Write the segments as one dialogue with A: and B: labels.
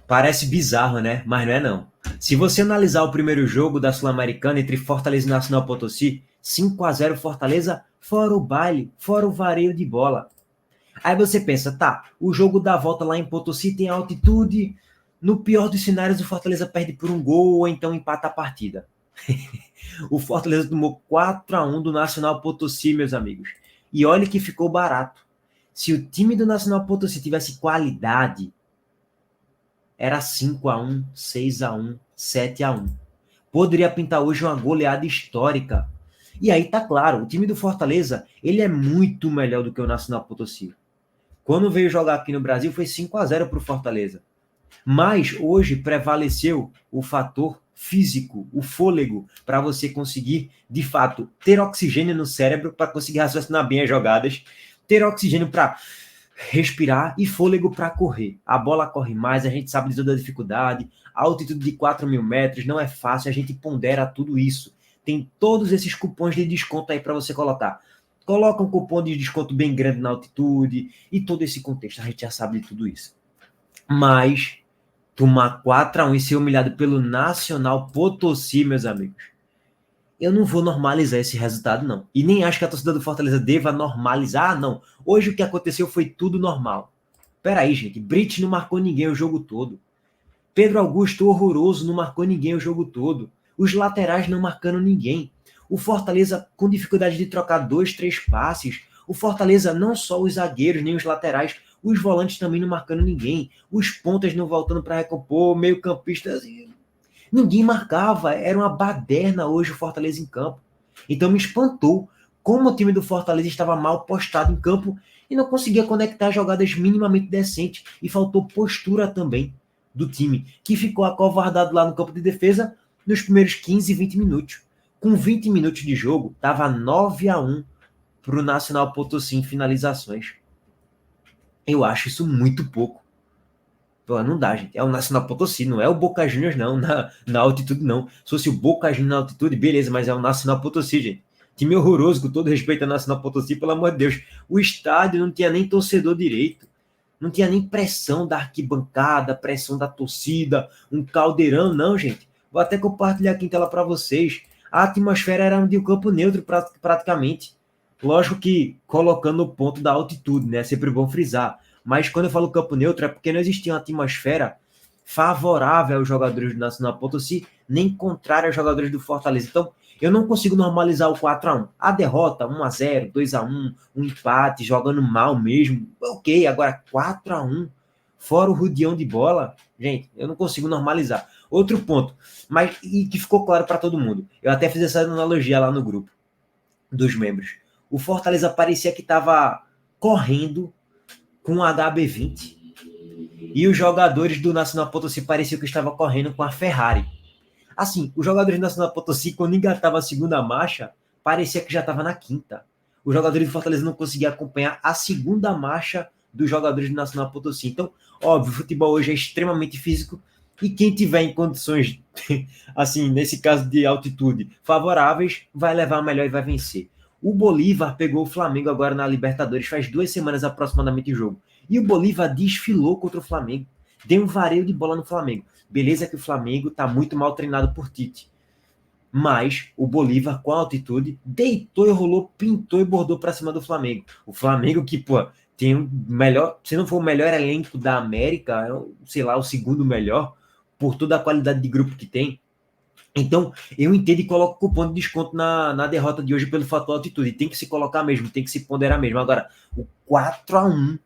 A: Parece bizarro, né? Mas não é não. Se você analisar o primeiro jogo da Sul-Americana entre Fortaleza e Nacional Potosí, 5-0 Fortaleza, fora o baile, fora o vareio de bola. Aí você pensa, tá, o jogo da volta lá em Potosí tem altitude, no pior dos cenários o Fortaleza perde por um gol ou então empata a partida. O Fortaleza tomou 4-1 do Nacional Potosí, meus amigos. E olha que ficou barato. Se o time do Nacional Potosí tivesse qualidade, era 5-1, 6-1, 7-1. Poderia pintar hoje uma goleada histórica. E aí tá claro, o time do Fortaleza, ele é muito melhor do que o Nacional Potosí. Quando veio jogar aqui no Brasil foi 5-0 para o Fortaleza. Mas hoje prevaleceu o fator físico, o fôlego, para você conseguir, de fato, ter oxigênio no cérebro para conseguir raciocinar bem as jogadas, ter oxigênio para respirar e fôlego para correr. A bola corre mais, a gente sabe de toda a dificuldade, a altitude de 4.000 metros não é fácil, a gente pondera tudo isso. Tem todos esses cupons de desconto aí para você colocar. Coloca um cupom de desconto bem grande na altitude e todo esse contexto, a gente já sabe de tudo isso. Mas tomar 4-1 e ser humilhado pelo Nacional Potosí, meus amigos, eu não vou normalizar esse resultado, não. E nem acho que a torcida do Fortaleza deva normalizar, não. Hoje o que aconteceu foi tudo normal. Peraí, gente, Brits não marcou ninguém o jogo todo. Pedro Augusto, horroroso, não marcou ninguém o jogo todo. Os laterais não marcando ninguém. O Fortaleza com dificuldade de trocar 2, 3 passes. O Fortaleza, não só os zagueiros, nem os laterais, os volantes também não marcando ninguém. Os pontas não voltando para recompor, meio campistas. Ninguém marcava. Era uma baderna hoje o Fortaleza em campo. Então me espantou como o time do Fortaleza estava mal postado em campo e não conseguia conectar jogadas minimamente decentes. E faltou postura também do time, que ficou acovardado lá no campo de defesa nos primeiros 15, 20 minutos. Com 20 minutos de jogo, estava 9-1 para o Nacional Potosí em finalizações. Eu acho isso muito pouco. Pô, não dá, gente. É o Nacional Potosí, não é o Boca Juniors, não, na altitude, não. Se fosse o Boca Juniors na altitude, beleza, mas é o Nacional Potosí, gente. Time horroroso, com todo respeito ao Nacional Potosí, pelo amor de Deus. O estádio não tinha nem torcedor direito. Não tinha nem pressão da arquibancada, pressão da torcida, um caldeirão, não, gente. Vou até compartilhar aqui em tela para vocês. A atmosfera era de um campo neutro, praticamente. Lógico que colocando o ponto da altitude, né? É sempre bom frisar. Mas quando eu falo campo neutro, é porque não existia uma atmosfera favorável aos jogadores do Nacional Potosí, nem contrária aos jogadores do Fortaleza. Então, eu não consigo normalizar o 4-1. A derrota, 1-0, 2-1, um empate, jogando mal mesmo, ok. Agora, 4-1, fora o rodeão de bola, gente, eu não consigo normalizar. Outro ponto, mas e que ficou claro para todo mundo. Eu até fiz essa analogia lá no grupo dos membros. O Fortaleza parecia que estava correndo com o HB20 e os jogadores do Nacional Potosí pareciam que estavam correndo com a Ferrari. Assim, os jogadores do Nacional Potosí, quando engatava a segunda marcha, parecia que já estava na quinta. Os jogadores do Fortaleza não conseguiam acompanhar a segunda marcha dos jogadores do Nacional Potosí. Então, óbvio, o futebol hoje é extremamente físico e quem tiver em condições, assim, nesse caso de altitude, favoráveis, vai levar a melhor e vai vencer. O Bolívar pegou o Flamengo agora na Libertadores, faz 2 semanas aproximadamente o jogo. E o Bolívar desfilou contra o Flamengo. Deu um vareio de bola no Flamengo. Beleza que o Flamengo está muito mal treinado por Tite. Mas o Bolívar, com a altitude, deitou e rolou, pintou e bordou para cima do Flamengo. O Flamengo que, pô, tem o melhor, se não for o melhor elenco da América, sei lá, o segundo melhor, por toda a qualidade de grupo que tem. Então, eu entendo e coloco cupom de desconto na derrota de hoje pelo fator altitude. Tem que se colocar mesmo, tem que se ponderar mesmo. Agora, o 4-1,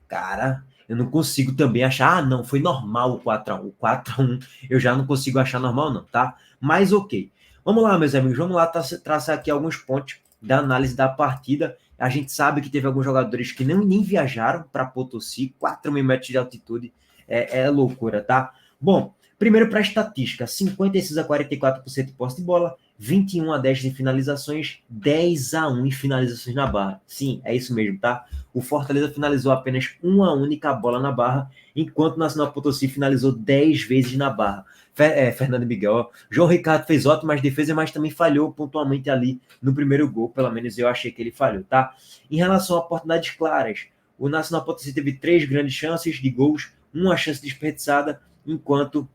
A: cara, eu não consigo também achar, não, foi normal o 4-1. O 4-1 eu já não consigo achar normal, não, tá? Mas ok. Vamos lá, meus amigos, vamos lá traçar aqui alguns pontos da análise da partida. A gente sabe que teve alguns jogadores que nem viajaram para Potosí, 4.000 metros de altitude, é loucura, tá? Bom, primeiro para a estatística, 56-44% de posse de bola, 21-10 em finalizações, 10-1 em finalizações na barra. Sim, é isso mesmo, tá? O Fortaleza finalizou apenas uma única bola na barra, enquanto o Nacional Potosí finalizou 10 vezes na barra. Fernando Miguel, ó. João Ricardo fez ótimas defesas, mas também falhou pontualmente ali no primeiro gol, pelo menos eu achei que ele falhou, tá? Em relação a oportunidades claras, o Nacional Potosí teve 3 grandes chances de gols, uma chance desperdiçada enquanto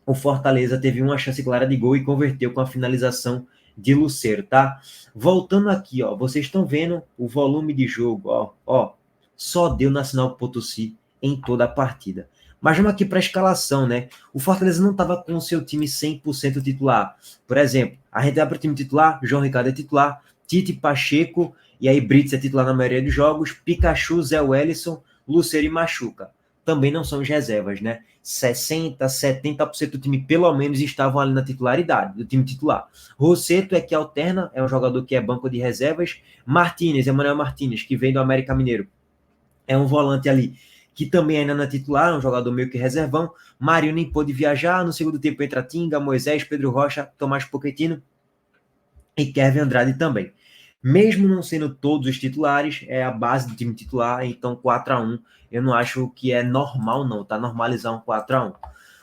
A: o Fortaleza teve uma chance clara de gol e converteu com a finalização de Lucero, tá? Voltando aqui, ó, vocês estão vendo o volume de jogo, ó, só deu Nacional Potosí em toda a partida. Mas vamos aqui para a escalação, né? O Fortaleza não estava com o seu time 100% titular. Por exemplo, a gente vai para o time titular, João Ricardo é titular, Tite, Pacheco, e aí Brits é titular na maioria dos jogos, Pikachu, Zé Wellison, Lucero e Machuca. Também não são as reservas, né? 60%, 70% do time, pelo menos, estavam ali na titularidade, do time titular. Rosseto é que alterna, é um jogador que é banco de reservas. Martínez, Emanuel Martínez, que vem do América Mineiro, é um volante ali que também ainda não é titular, é um jogador meio que reservão. Marinho nem pôde viajar, no segundo tempo entra Tinga, Moisés, Pedro Rocha, Tomás Pochettino e Kevin Andrade também. Mesmo não sendo todos os titulares, é a base do time titular, então 4-1 eu não acho que é normal não, tá? Normalizar um 4-1.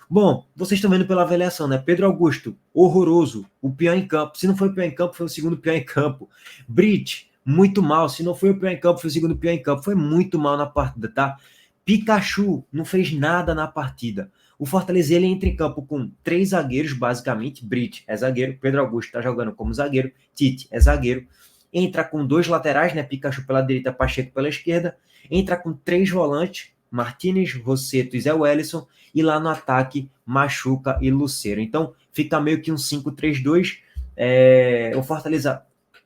A: Bom, vocês estão vendo pela avaliação, né? Pedro Augusto, horroroso, o pior em campo. Se não foi o pior em campo, foi o segundo pior em campo. Brit, muito mal. Se não foi o pior em campo, foi o segundo pior em campo. Foi muito mal na partida, tá? Pikachu não fez nada na partida. O Fortaleza, ele entra em campo com 3 zagueiros, basicamente. Brit é zagueiro, Pedro Augusto tá jogando como zagueiro, Tite é zagueiro. Entra com 2 laterais, né? Pikachu pela direita, Pacheco pela esquerda. Entra com 3 volantes, Martínez, Rosseto e Zé Wellison. E lá no ataque, Machuca e Lucero. Então, fica meio que um 5-3-2. O Fortaleza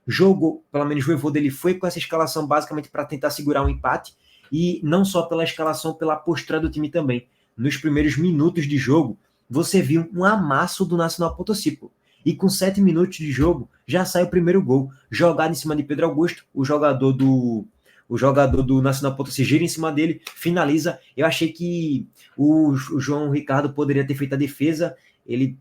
A: jogou, pelo menos o Voivoda, ele foi com essa escalação basicamente para tentar segurar um empate. E não só pela escalação, pela postura do time também. Nos primeiros minutos de jogo, você viu um amasso do Nacional Potosí. E com 7 minutos de jogo, já sai o primeiro gol. Jogado em cima de Pedro Augusto, o jogador do Nacional Potosí gira em cima dele, finaliza. Eu achei que o João Ricardo poderia ter feito a defesa, ele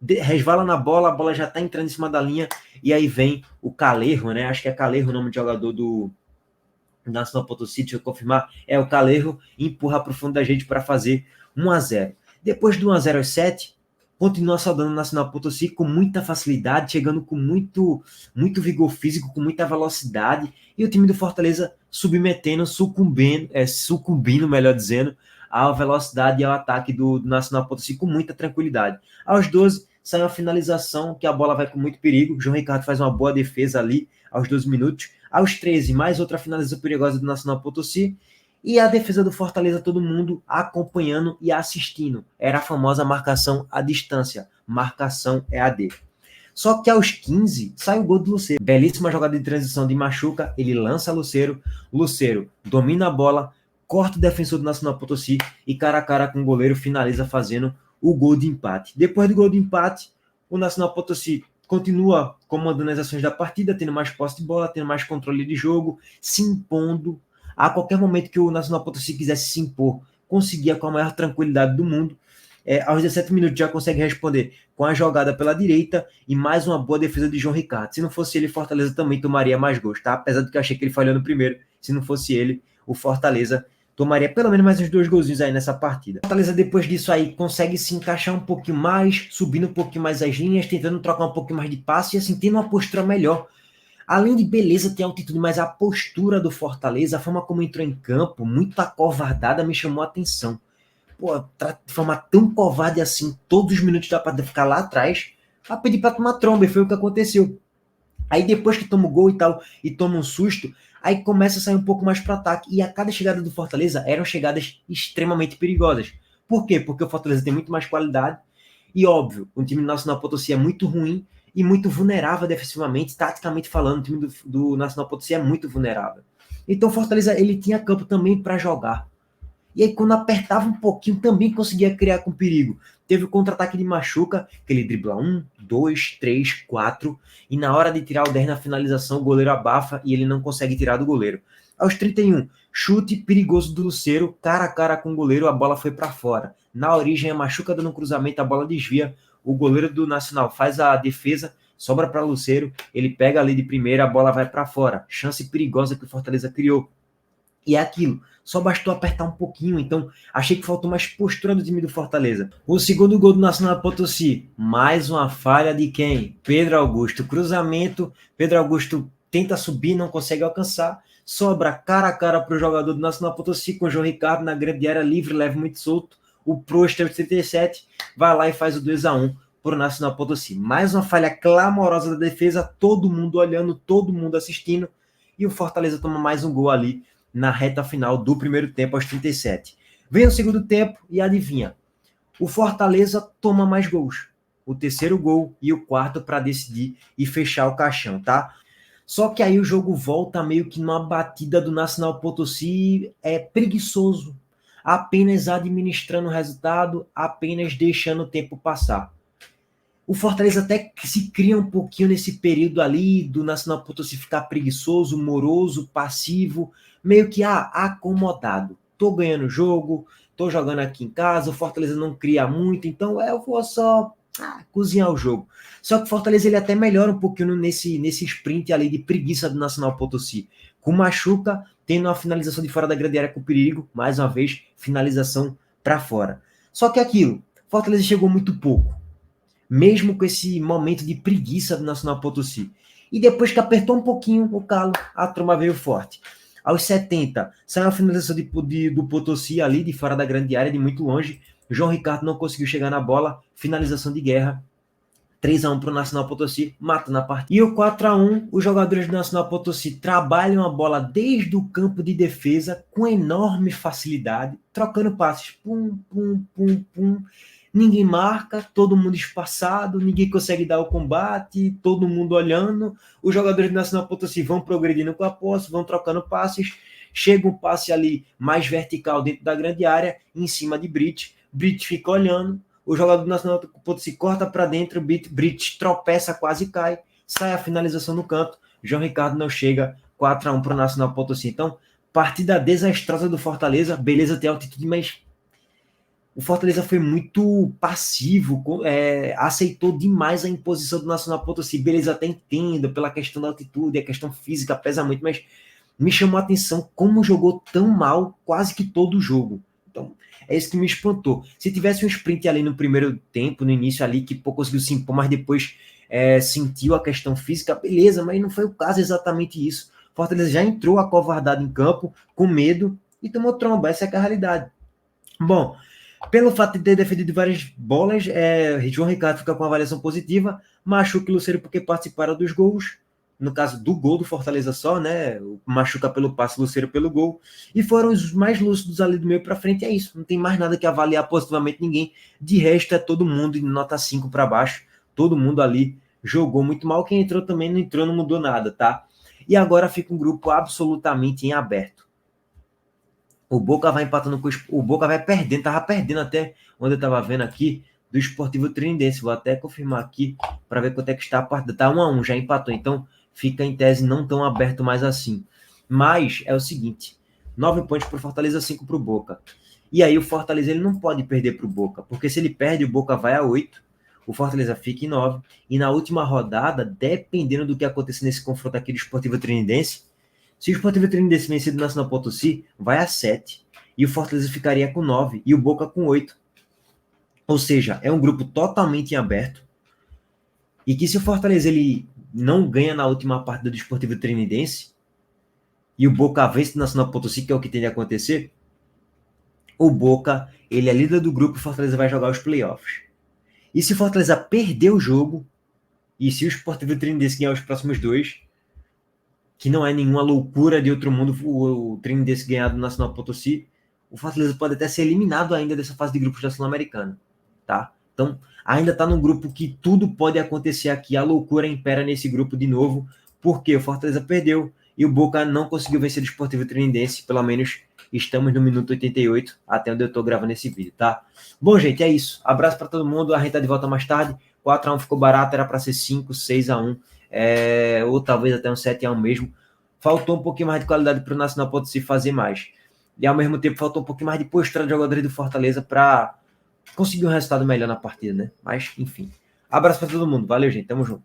A: resvala na bola, a bola já tá entrando em cima da linha, e aí vem o Calerro, né? Acho que é Calerro o nome de jogador do Nacional Potosí, deixa eu confirmar, é o Calerro, empurra para o fundo da gente para fazer 1-0. Depois do 1-0 aos 7, continua saudando o Nacional Potosí com muita facilidade, chegando com muito vigor físico, com muita velocidade, e o time do Fortaleza submetendo, sucumbindo, melhor dizendo, à velocidade e ao ataque do Nacional Potosí com muita tranquilidade. Aos 12, sai uma finalização, que a bola vai com muito perigo, o João Ricardo faz uma boa defesa ali, aos 12 minutos. Aos 13, mais outra finalização perigosa do Nacional Potosí. E a defesa do Fortaleza, todo mundo acompanhando e assistindo. Era a famosa marcação à distância. Marcação EAD. Só que aos 15, sai o gol do Lucero. Belíssima jogada de transição de Machuca. Ele lança Lucero. Lucero domina a bola, corta o defensor do Nacional Potosí e cara a cara com o goleiro finaliza fazendo o gol de empate. Depois do gol de empate, o Nacional Potosí continua comandando as ações da partida, tendo mais posse de bola, tendo mais controle de jogo, se impondo. A qualquer momento que o Nacional Potosí quisesse se impor, conseguia com a maior tranquilidade do mundo. Aos 17 minutos já consegue responder com a jogada pela direita e mais uma boa defesa de João Ricardo. Se não fosse ele, Fortaleza também tomaria mais gols, tá? Apesar do que eu achei que ele falhou no primeiro. Se não fosse ele, o Fortaleza tomaria pelo menos mais uns 2 golzinhos aí nessa partida. Fortaleza, depois disso aí, consegue se encaixar um pouquinho mais, subindo um pouquinho mais as linhas, tentando trocar um pouquinho mais de passe e assim, tendo uma postura melhor. Além de beleza, tem altitude, mas a postura do Fortaleza, a forma como entrou em campo, muito acovardada, me chamou a atenção. Pô, de forma tão covarde assim, todos os minutos da partida ficar lá atrás, a pedir pra tomar tromba, e foi o que aconteceu. Aí depois que toma o gol e tal, e toma um susto, aí começa a sair um pouco mais para ataque. E a cada chegada do Fortaleza eram chegadas extremamente perigosas. Por quê? Porque o Fortaleza tem muito mais qualidade. E óbvio, o time do Nacional Potosí é muito ruim e muito vulnerável defensivamente, taticamente falando. O time do Nacional Potosí é muito vulnerável. Então o Fortaleza, ele tinha campo também para jogar. E aí, quando apertava um pouquinho, também conseguia criar com perigo. Teve o contra-ataque de Machuca, que ele dribla 1, 2, 3, 4, e na hora de tirar o 10 na finalização, o goleiro abafa e ele não consegue tirar do goleiro. Aos 31, chute perigoso do Lucero, cara a cara com o goleiro, a bola foi para fora. Na origem, a Machuca dando um cruzamento, a bola desvia, o goleiro do Nacional faz a defesa, sobra para Lucero, ele pega ali de primeira, a bola vai para fora. Chance perigosa que o Fortaleza criou. E é aquilo, só bastou apertar um pouquinho, então achei que faltou mais postura do time do Fortaleza. O segundo gol do Nacional Potosí, mais uma falha de quem? Pedro Augusto. Cruzamento, Pedro Augusto tenta subir, não consegue alcançar, sobra cara a cara para o jogador do Nacional Potosí com o João Ricardo na grande área livre, leve muito solto. O Prost, aos 37, vai lá e faz o 2-1 para o Nacional Potosí. Mais uma falha clamorosa da defesa, todo mundo olhando, todo mundo assistindo, e o Fortaleza toma mais um gol ali na reta final do primeiro tempo, aos 37. Vem o segundo tempo e adivinha, o Fortaleza toma mais gols. O terceiro gol e o quarto para decidir e fechar o caixão, tá? Só que aí o jogo volta meio que numa batida do Nacional Potosí preguiçoso, apenas administrando o resultado, apenas deixando o tempo passar. O Fortaleza até se cria um pouquinho nesse período ali do Nacional Potosí ficar preguiçoso, moroso, passivo, meio que acomodado. Tô ganhando o jogo, tô jogando aqui em casa, o Fortaleza não cria muito, então eu vou só cozinhar o jogo. Só que o Fortaleza ele até melhora um pouquinho nesse sprint ali de preguiça do Nacional Potosí. Com o Machuca, tendo uma finalização de fora da grande área com perigo, mais uma vez, finalização para fora. Só que aquilo, Fortaleza chegou muito pouco, mesmo com esse momento de preguiça do Nacional Potosí. E depois que apertou um pouquinho o calo, a turma veio forte. Aos 70, saiu a finalização do Potosí ali, de fora da grande área, de muito longe. João Ricardo não conseguiu chegar na bola, finalização de guerra. 3-1 para o Nacional Potosí, mata na partida. E o 4-1, os jogadores do Nacional Potosí trabalham a bola desde o campo de defesa com enorme facilidade, trocando passes. Pum, pum, pum, pum. Ninguém marca, todo mundo espaçado, ninguém consegue dar o combate, todo mundo olhando. Os jogadores do Nacional Potosí vão progredindo com a posse, vão trocando passes. Chega um passe ali mais vertical dentro da grande área, em cima de Brit. Brit fica olhando. O jogador do Nacional Potosí corta para dentro, Brit tropeça, quase cai. Sai a finalização no canto. João Ricardo não chega. 4-1 para o Nacional Potosí. Então, partida desastrosa do Fortaleza. Beleza ter altitude, mas o Fortaleza foi muito passivo, aceitou demais a imposição do Nacional Potosí. Beleza, até entendo pela questão da altitude, a questão física pesa muito, mas me chamou a atenção como jogou tão mal quase que todo o jogo. Então, é isso que me espantou. Se tivesse um sprint ali no primeiro tempo, no início ali, que conseguiu se impor, mas depois sentiu a questão física, beleza, mas não foi o caso exatamente isso. Fortaleza já entrou acovardado em campo, com medo, e tomou tromba. Essa é a realidade. Bom, pelo fato de ter defendido várias bolas, João Ricardo fica com uma avaliação positiva, Machuca e Lucero porque participaram dos gols, no caso do gol do Fortaleza só, né? O Machuca pelo passe, Lucero pelo gol, e foram os mais lúcidos ali do meio para frente, é isso, não tem mais nada que avaliar positivamente ninguém, de resto é todo mundo de nota 5 para baixo, todo mundo ali jogou muito mal, quem entrou também não entrou, não mudou nada, tá? E agora fica um grupo absolutamente em aberto. O Boca vai empatando o Boca vai perdendo, tava perdendo até onde eu tava vendo aqui do Sportivo Trinidense. Vou até confirmar aqui para ver quanto é que está a partida. Tá 1-1, já empatou, então fica em tese não tão aberto mais assim. Mas é o seguinte, 9 pontos para o Fortaleza, 5 para o Boca. E aí o Fortaleza ele não pode perder para o Boca, porque se ele perde, o Boca vai a 8, o Fortaleza fica em 9, e na última rodada, dependendo do que acontecer nesse confronto aqui do Sportivo Trinidense, se o Sportivo Trinidense vencer do Nacional Potosí, vai a 7. E o Fortaleza ficaria com 9. E o Boca com 8. Ou seja, é um grupo totalmente em aberto. E que se o Fortaleza ele não ganha na última partida do Sportivo Trinidense, e o Boca vence do Nacional Potosí, que é o que tem de acontecer, o Boca ele é líder do grupo e o Fortaleza vai jogar os playoffs. E se o Fortaleza perder o jogo, e se o Sportivo Trinidense ganhar os próximos 2, que não é nenhuma loucura de outro mundo o Trinidense ganhar do Nacional Potosí, o Fortaleza pode até ser eliminado ainda dessa fase de grupos da Sul-Americana, tá? Então, ainda tá num grupo que tudo pode acontecer aqui, a loucura impera nesse grupo de novo, porque o Fortaleza perdeu e o Boca não conseguiu vencer o Sportivo Trinidense, pelo menos estamos no minuto 88, até onde eu tô gravando esse vídeo, tá? Bom, gente, é isso. Abraço para todo mundo, a gente tá de volta mais tarde, 4-1 ficou barato, era para ser 5, 6-1, ou talvez até um 7-1 mesmo. Faltou um pouquinho mais de qualidade para o Nacional Potosí fazer mais. E ao mesmo tempo faltou um pouquinho mais de postura de jogadores do Fortaleza para conseguir um resultado melhor na partida, né? Mas, enfim. Abraço para todo mundo. Valeu, gente. Tamo junto.